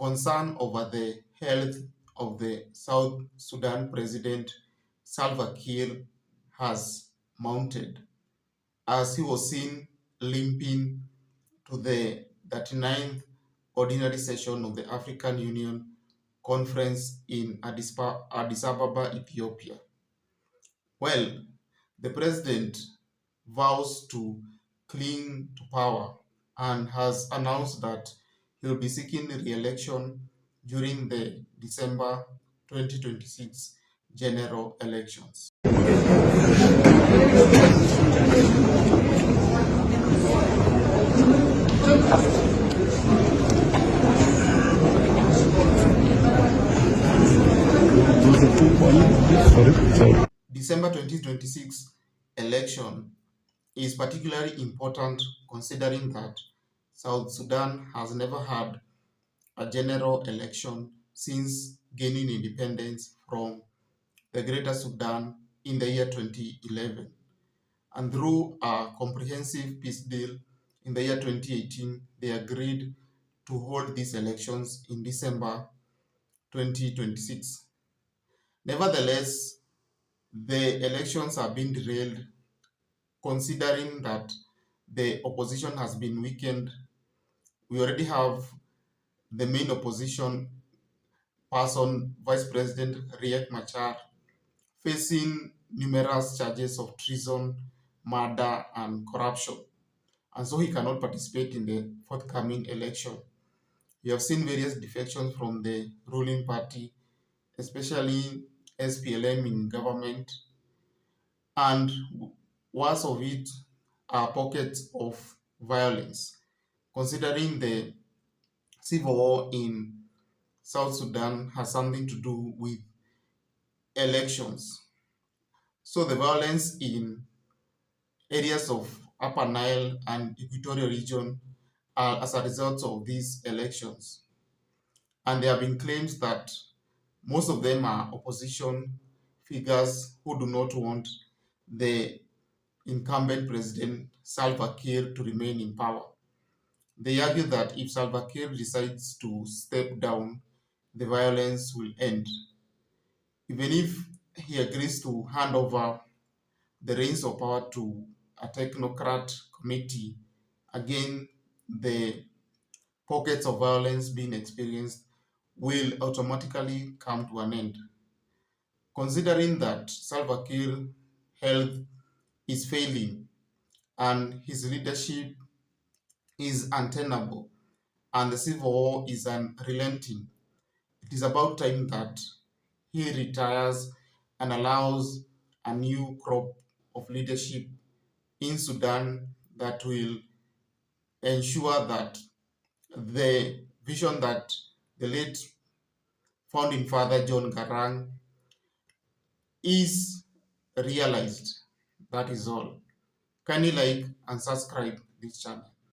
concern over the health of the South Sudan President Salva Kiir has mounted, as he was seen limping to the 39th Ordinary Session of the African Union Conference in Addis Ababa, Ethiopia. Well, the president vows to cling to power and has announced that he will be seeking re-election during the December 2026 general elections. December 2026 election is particularly important considering that South Sudan has never had a general election since gaining independence from the Greater Sudan in the year 2011. And through a comprehensive peace deal in the year 2018, they agreed to hold these elections in December 2026. Nevertheless, the elections have been derailed considering that the opposition has been weakened. We already have the main opposition person, Vice President Riek Machar, facing numerous charges of treason, murder, and corruption. And so he cannot participate in the forthcoming election. We have seen various defections from the ruling party, especially SPLM in government, and worst of it are pockets of violence. Considering the civil war in South Sudan has something to do with elections. So the violence in areas of Upper Nile and Equatorial region are as a result of these elections. And there have been claims that most of them are opposition figures who do not want the incumbent President Salva Kiir to remain in power. They argue that if Salva Kiir decides to step down, the violence will end. Even if he agrees to hand over the reins of power to a technocrat committee, again, the pockets of violence being experienced will automatically come to an end. Considering that Salva Kiir's health is failing and his leadership is untenable and the civil war is unrelenting, it is about time that he retires and allows a new crop of leadership in Sudan that will ensure that the vision that the late founding father John Garang is realized. That is all. Kindly like and subscribe this channel.